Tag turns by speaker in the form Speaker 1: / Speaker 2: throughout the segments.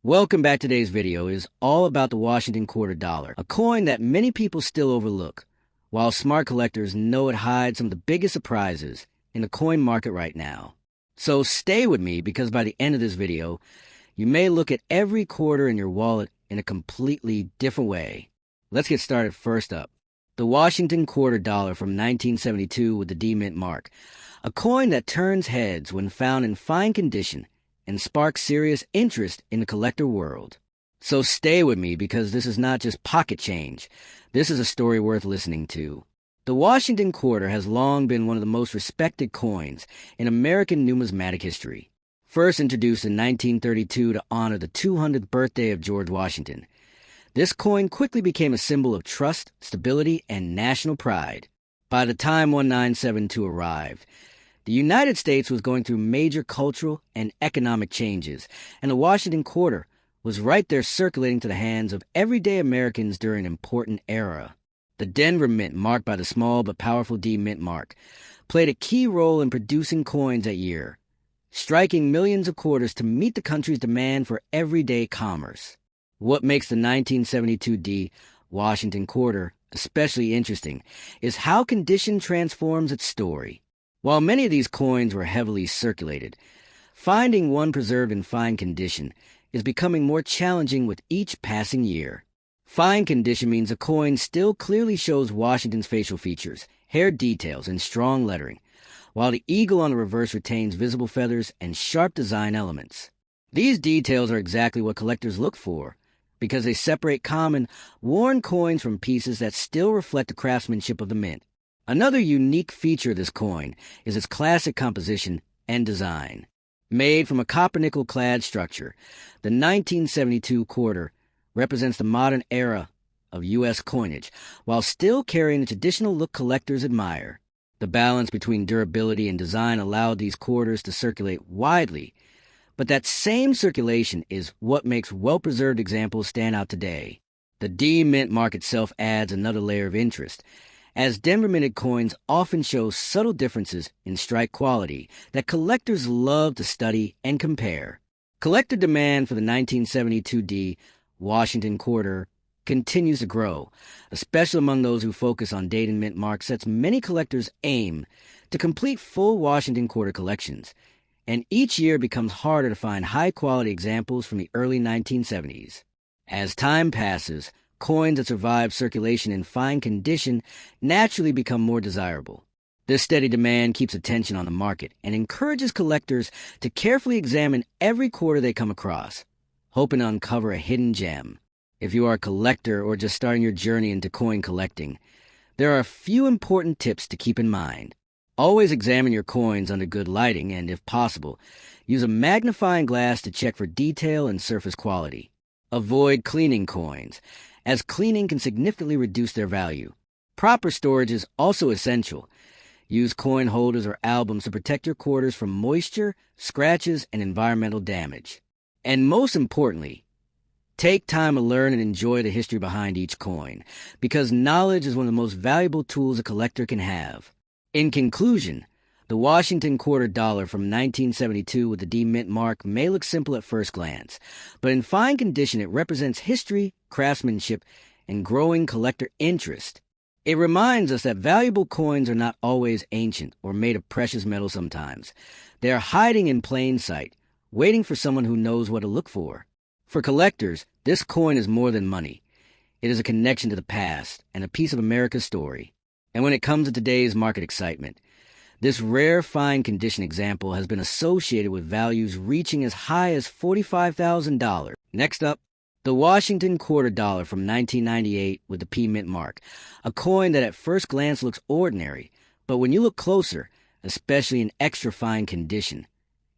Speaker 1: Welcome back. Today's video is all about the Washington quarter dollar, a coin that many people still overlook, while smart collectors know it hides some of the biggest surprises in the coin market right now. So stay with me, because by the end of this video, you may look at every quarter in your wallet in a completely different way. Let's get started. First up, the Washington quarter dollar from 1972 with the D Mint mark, a coin that turns heads when found in fine condition and sparks serious interest in the collector world. So stay with me, because this is not just pocket change. This is a story worth listening to. The Washington quarter has long been one of the most respected coins in American numismatic history. First introduced in 1932 to honor the 200th birthday of George Washington, this coin quickly became a symbol of trust, stability, and national pride. By the time 1972 arrived, the United States was going through major cultural and economic changes, and the Washington quarter was right there circulating to the hands of everyday Americans during an important era. The Denver Mint, marked by the small but powerful D Mint mark, played a key role in producing coins that year, striking millions of quarters to meet the country's demand for everyday commerce. What makes the 1972 D Washington quarter especially interesting is how condition transforms its story. While many of these coins were heavily circulated, finding one preserved in fine condition is becoming more challenging with each passing year. Fine condition means a coin still clearly shows Washington's facial features, hair details, and strong lettering, while the eagle on the reverse retains visible feathers and sharp design elements. These details are exactly what collectors look for, because they separate common, worn coins from pieces that still reflect the craftsmanship of the mint. Another unique feature of this coin is its classic composition and design. Made from a copper-nickel-clad structure, the 1972 quarter represents the modern era of U.S. coinage, while still carrying the traditional look collectors admire. The balance between durability and design allowed these quarters to circulate widely, but that same circulation is what makes well-preserved examples stand out today. The D Mint mark itself adds another layer of interest, as Denver minted coins often show subtle differences in strike quality that collectors love to study and compare. Collector demand for the 1972 D Washington quarter continues to grow, especially among those who focus on date and mint marks, as many collectors aim to complete full Washington quarter collections, and each year becomes harder to find high-quality examples from the early 1970s. As time passes, coins that survive circulation in fine condition naturally become more desirable. This steady demand keeps attention on the market and encourages collectors to carefully examine every quarter they come across, hoping to uncover a hidden gem. If you are a collector or just starting your journey into coin collecting, there are a few important tips to keep in mind. Always examine your coins under good lighting and, if possible, use a magnifying glass to check for detail and surface quality. Avoid cleaning coins, as cleaning can significantly reduce their value. Proper storage is also essential. Use coin holders or albums to protect your quarters from moisture, scratches, and environmental damage. And most importantly, take time to learn and enjoy the history behind each coin, because knowledge is one of the most valuable tools a collector can have. In conclusion, the Washington quarter dollar from 1972 with the D Mint mark may look simple at first glance, but in fine condition it represents history, craftsmanship, and growing collector interest. It reminds us that valuable coins are not always ancient or made of precious metal sometimes. They are hiding in plain sight, waiting for someone who knows what to look for. For collectors, this coin is more than money. It is a connection to the past and a piece of America's story. And when it comes to today's market excitement, this rare fine condition example has been associated with values reaching as high as $45,000. Next up, the Washington quarter dollar from 1998 with the P Mint mark, a coin that at first glance looks ordinary, but when you look closer, especially in extra fine condition,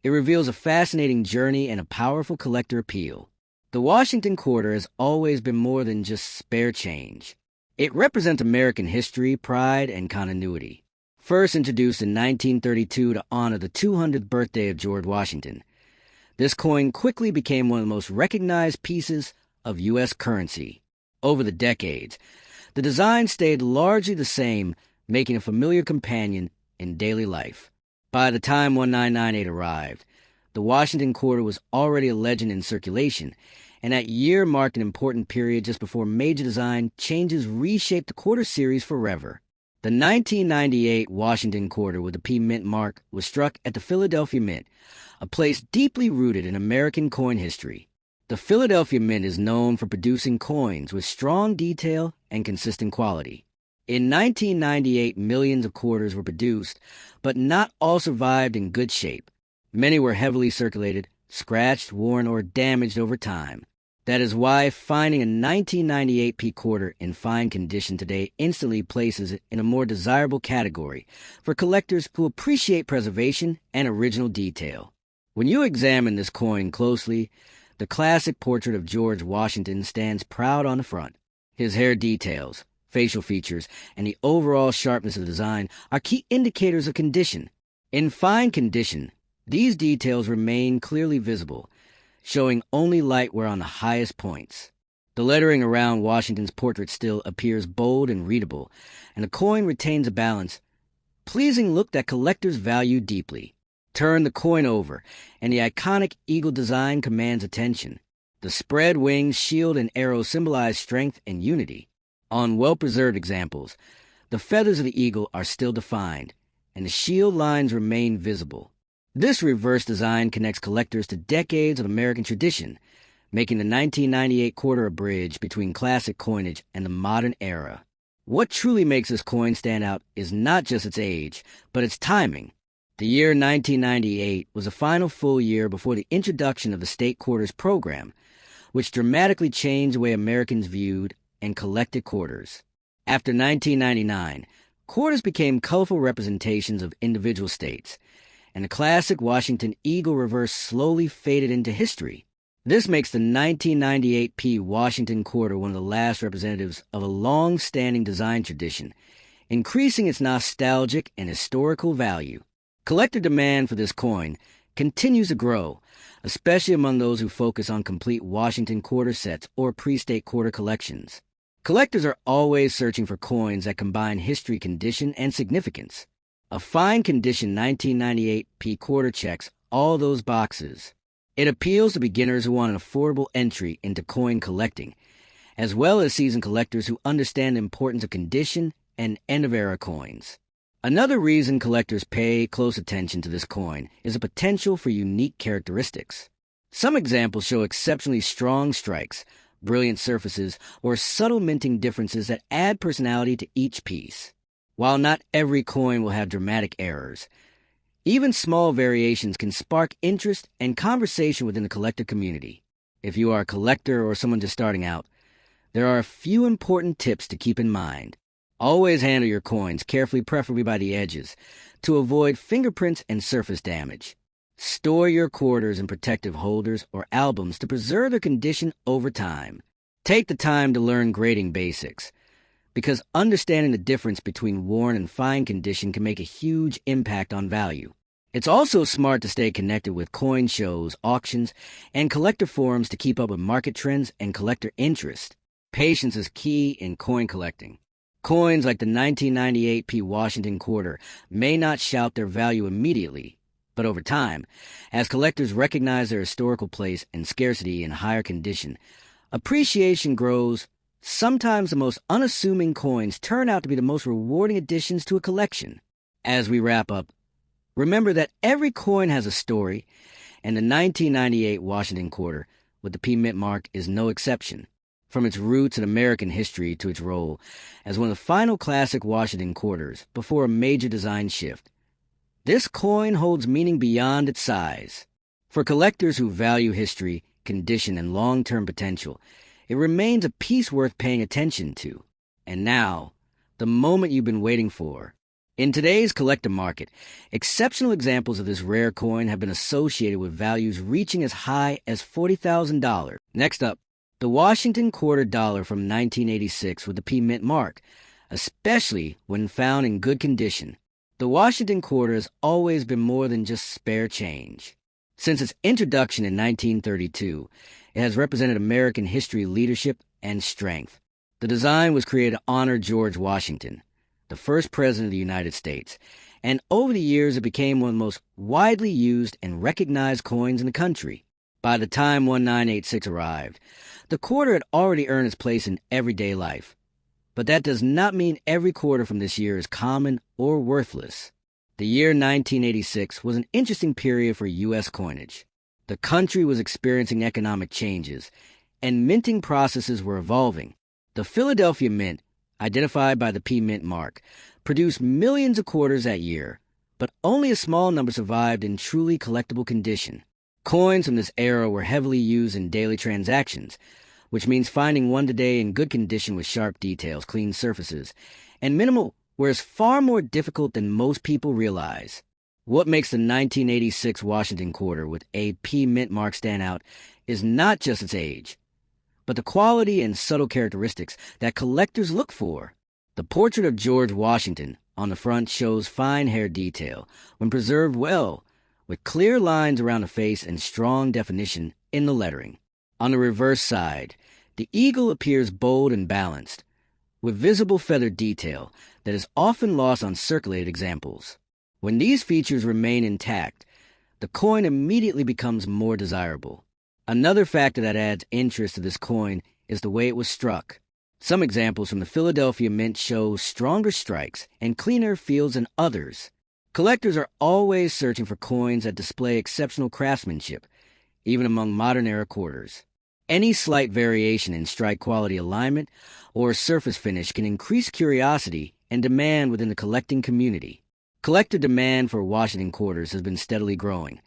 Speaker 1: it reveals a fascinating journey and a powerful collector appeal. The Washington quarter has always been more than just spare change. It represents American history, pride, and continuity. First introduced in 1932 to honor the 200th birthday of George Washington, this coin quickly became one of the most recognized pieces of U.S. currency. Over the decades, the design stayed largely the same, making a familiar companion in daily life. By the time 1998 arrived, the the Washington quarter was already a legend in circulation, and that year marked an important period just before major design changes reshaped the quarter series forever. The 1998 Washington quarter with the P Mint mark was struck at the Philadelphia Mint, a place deeply rooted in American coin history. The Philadelphia Mint is known for producing coins with strong detail and consistent quality. In 1998, millions of quarters were produced, but not all survived in good shape. Many were heavily circulated, scratched, worn, or damaged over time. That is why finding a 1998 P quarter in fine condition today instantly places it in a more desirable category for collectors who appreciate preservation and original detail. When you examine this coin closely, the classic portrait of George Washington stands proud on the front. His hair details, facial features, and the overall sharpness of the design are key indicators of condition. In fine condition, these details remain clearly visible, showing only light where on the highest points. The lettering around Washington's portrait still appears bold and readable, and the coin retains a balanced, pleasing look that collectors value deeply. Turn the coin over, and the iconic eagle design commands attention. The spread wings, shield, and arrow symbolize strength and unity. On well-preserved examples, the feathers of the eagle are still defined, and the shield lines remain visible. This reverse design connects collectors to decades of American tradition, making the 1998 quarter a bridge between classic coinage and the modern era. What truly makes this coin stand out is not just its age, but its timing. The year 1998 was the final full year before the introduction of the state quarters program, which dramatically changed the way Americans viewed and collected quarters. After 1999, quarters became colorful representations of individual states, and the classic Washington Eagle reverse slowly faded into history. This makes the 1998 P Washington quarter one of the last representatives of a long-standing design tradition, increasing its nostalgic and historical value. Collector demand for this coin continues to grow, especially among those who focus on complete Washington quarter sets or pre-state quarter collections. Collectors are always searching for coins that combine history, condition, and significance. A fine condition 1998 P quarter checks all those boxes. It appeals to beginners who want an affordable entry into coin collecting, as well as seasoned collectors who understand the importance of condition and end-of-era coins. Another reason collectors pay close attention to this coin is the potential for unique characteristics. Some examples show exceptionally strong strikes, brilliant surfaces, or subtle minting differences that add personality to each piece. While not every coin will have dramatic errors, even small variations can spark interest and conversation within the collector community. If you are a collector or someone just starting out, there are a few important tips to keep in mind. Always handle your coins carefully, preferably by the edges, to avoid fingerprints and surface damage. Store your quarters in protective holders or albums to preserve their condition over time. Take the time to learn grading basics, because understanding the difference between worn and fine condition can make a huge impact on value. It's also smart to stay connected with coin shows, auctions, and collector forums to keep up with market trends and collector interest. Patience is key in coin collecting. Coins like the 1998 P Washington quarter may not shout their value immediately, but over time, as collectors recognize their historical place and scarcity in higher condition, appreciation grows. Sometimes the most unassuming coins turn out to be the most rewarding additions to a collection. As we wrap up, remember that every coin has a story, and the 1998 Washington quarter with the P Mint mark is no exception. From its roots in American history to its role as one of the final classic Washington quarters before a major design shift, this coin holds meaning beyond its size. For collectors who value history, condition, and long-term potential, it remains a piece worth paying attention to. And now, the moment you've been waiting for. In today's collector market, exceptional examples of this rare coin have been associated with values reaching as high as $40,000. Next up, the Washington quarter dollar from 1986 with the P Mint mark, especially when found in good condition. The Washington quarter has always been more than just spare change. Since its introduction in 1932, it has represented American history, leadership, and strength. The design was created to honor George Washington, the first president of the United States, and over the years it became one of the most widely used and recognized coins in the country. By the time 1986 arrived, the quarter had already earned its place in everyday life. But that does not mean every quarter from this year is common or worthless. The year 1986 was an interesting period for U.S. coinage. The country was experiencing economic changes, and minting processes were evolving. The Philadelphia Mint, identified by the P Mint mark, produced millions of quarters that year, but only a small number survived in truly collectible condition. Coins from this era were heavily used in daily transactions, which means finding one today in good condition with sharp details, clean surfaces, and minimal wear is far more difficult than most people realize. What makes the 1986 Washington quarter with a P Mint mark stand out is not just its age, but the quality and subtle characteristics that collectors look for. The portrait of George Washington on the front shows fine hair detail when preserved well, with clear lines around the face and strong definition in the lettering. On the reverse side, the eagle appears bold and balanced, with visible feather detail that is often lost on circulated examples. When these features remain intact, the coin immediately becomes more desirable. Another factor that adds interest to this coin is the way it was struck. Some examples from the Philadelphia Mint show stronger strikes and cleaner fields than others. Collectors are always searching for coins that display exceptional craftsmanship, even among modern-era quarters. Any slight variation in strike quality alignment or surface finish can increase curiosity and demand within the collecting community. Collector demand for Washington quarters has been steadily growing,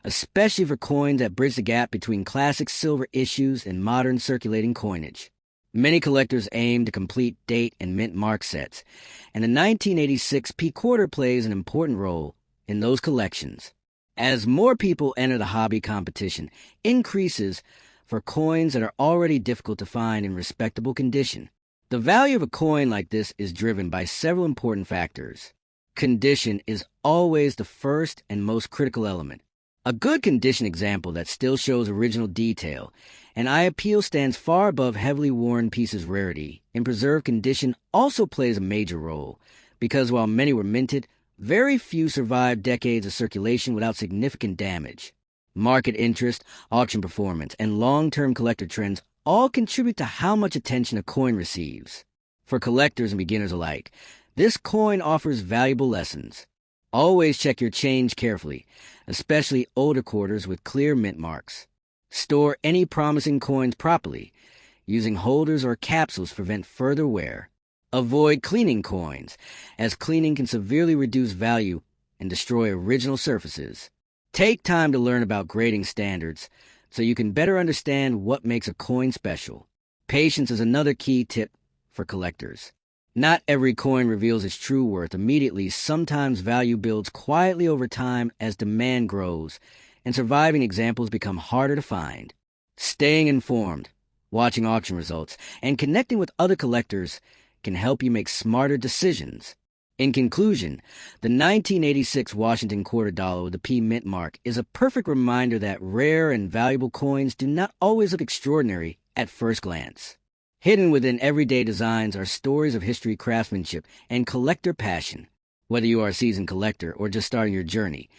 Speaker 1: especially for coins that bridge the gap between classic silver issues and modern circulating coinage. Many collectors aim to complete date and mint mark sets, and the 1986 P quarter plays an important role in those collections. As more people enter the hobby, competition increases for coins that are already difficult to find in respectable condition. The value of a coin like this is driven by several important factors. Condition is always the first and most critical element. A good condition example that still shows original detail and eye appeal stands far above heavily worn pieces' rarity in preserved condition also plays a major role, because while many were minted, very few survived decades of circulation without significant damage. Market interest, auction performance, and long-term collector trends all contribute to how much attention a coin receives. For collectors and beginners alike, this coin offers valuable lessons. Always check your change carefully, especially older quarters with clear mint marks. Store any promising coins properly, using holders or capsules to prevent further wear. Avoid cleaning coins, as cleaning can severely reduce value and destroy original surfaces. Take time to learn about grading standards so you can better understand what makes a coin special. Patience is another key tip for collectors. Not every coin reveals its true worth immediately. Sometimes value builds quietly over time as demand grows, and surviving examples become harder to find. Staying informed, watching auction results, and connecting with other collectors can help you make smarter decisions. In conclusion, the 1986 Washington quarter dollar with the P Mint mark is a perfect reminder that rare and valuable coins do not always look extraordinary at first glance. Hidden within everyday designs are stories of history, craftsmanship, and collector passion. Whether you are a seasoned collector or just starting your journey,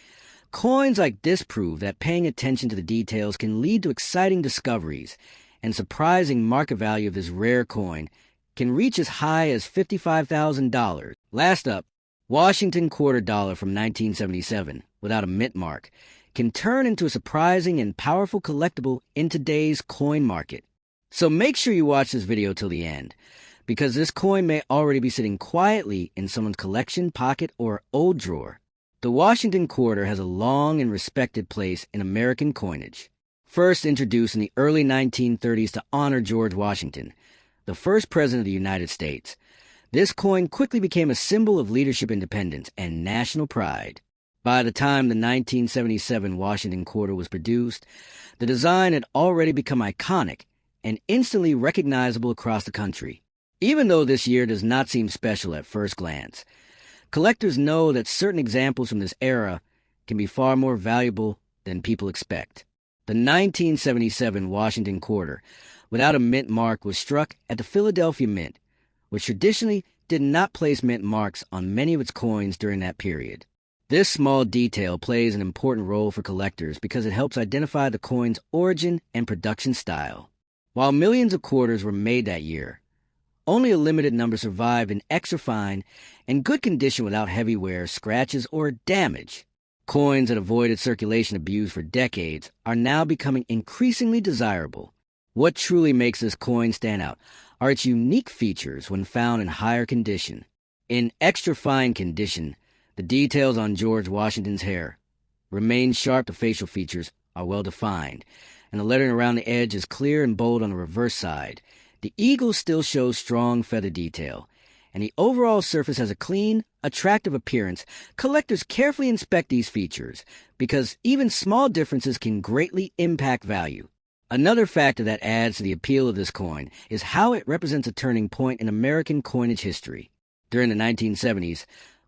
Speaker 1: coins like this prove that paying attention to the details can lead to exciting discoveries, and surprising market value of this rare coin can reach as high as $55,000. Last up, Washington quarter dollar from 1977, without a mint mark, can turn into a surprising and powerful collectible in today's coin market. So make sure you watch this video till the end, because this coin may already be sitting quietly in someone's collection, pocket, or old drawer. The Washington quarter has a long and respected place in American coinage. First introduced in the early 1930s to honor George Washington, the first president of the United States, this coin quickly became a symbol of leadership, independence, and national pride. By the time the 1977 Washington quarter was produced, the design had already become iconic and instantly recognizable across the country. Even though this year does not seem special at first glance, collectors know that certain examples from this era can be far more valuable than people expect. The 1977 Washington quarter, without a mint mark, was struck at the Philadelphia Mint, which traditionally did not place mint marks on many of its coins during that period. This small detail plays an important role for collectors because it helps identify the coin's origin and production style. While millions of quarters were made that year, only a limited number survived in extra fine and good condition without heavy wear, scratches, or damage. Coins that avoided circulation abuse for decades are now becoming increasingly desirable. What truly makes this coin stand out are its unique features when found in higher condition. In extra fine condition, the details on George Washington's hair remain sharp. The facial features are well defined, and the lettering around the edge is clear and bold on the reverse side. The eagle still shows strong feather detail, and the overall surface has a clean, attractive appearance. Collectors carefully inspect these features because even small differences can greatly impact value. Another factor that adds to the appeal of this coin is how it represents a turning point in American coinage history. During the 1970s,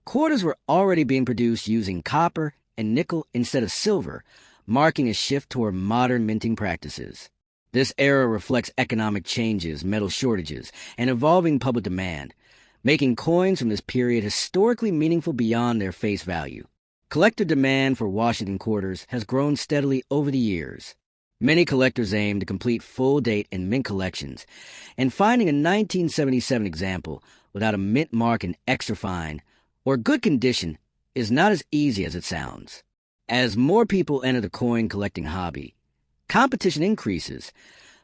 Speaker 1: quarters were already being produced using copper and nickel instead of silver, marking a shift toward modern minting practices. This era reflects economic changes, metal shortages, and evolving public demand, making coins from this period historically meaningful beyond their face value. Collector demand for Washington quarters has grown steadily over the years. Many collectors aim to complete full-date and mint collections, and finding a 1977 example without a mint mark in extra fine or good condition is not as easy as it sounds. As more people enter the coin collecting hobby, competition increases,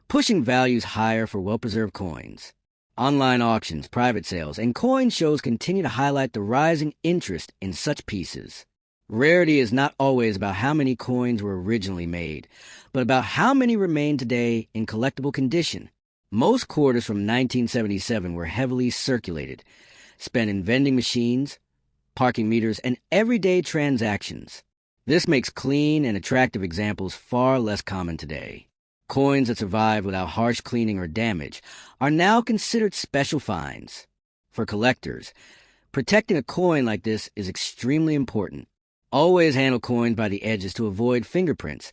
Speaker 1: pushing values higher for well-preserved coins. Online auctions, private sales, and coin shows continue to highlight the rising interest in such pieces. Rarity is not always about how many coins were originally made, but about how many remain today in collectible condition. Most quarters from 1977 were heavily circulated, spent in vending machines, parking meters, and everyday transactions. This makes clean and attractive examples far less common today. Coins that survive without harsh cleaning or damage are now considered special finds. For collectors, protecting a coin like this is extremely important. Always handle coins by the edges to avoid fingerprints.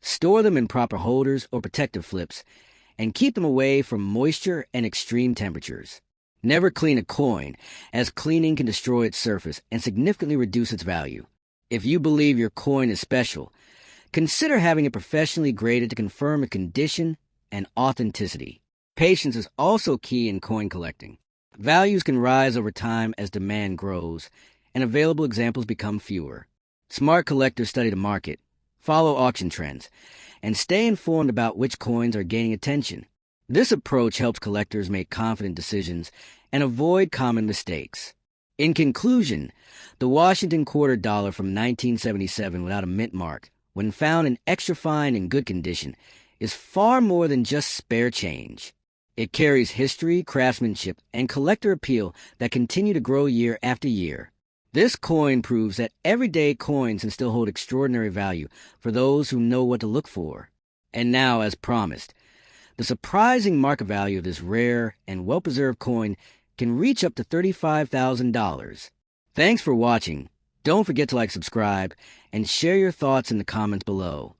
Speaker 1: Store them in proper holders or protective flips, and keep them away from moisture and extreme temperatures. Never clean a coin, as cleaning can destroy its surface and significantly reduce its value. If you believe your coin is special, consider having it professionally graded to confirm its condition and authenticity. Patience is also key in coin collecting. Values can rise over time as demand grows, and available examples become fewer. Smart collectors study the market, follow auction trends, and stay informed about which coins are gaining attention. This approach helps collectors make confident decisions and avoid common mistakes. In conclusion, the Washington quarter dollar from 1977 without a mint mark, when found in extra fine and good condition, is far more than just spare change. It carries history, craftsmanship, and collector appeal that continue to grow year after year. This coin proves that everyday coins can still hold extraordinary value for those who know what to look for. And now, as promised, the surprising market value of this rare and well-preserved coin can reach up to $35,000. Thanks for watching. Don't forget to subscribe, and share your thoughts in the comments below.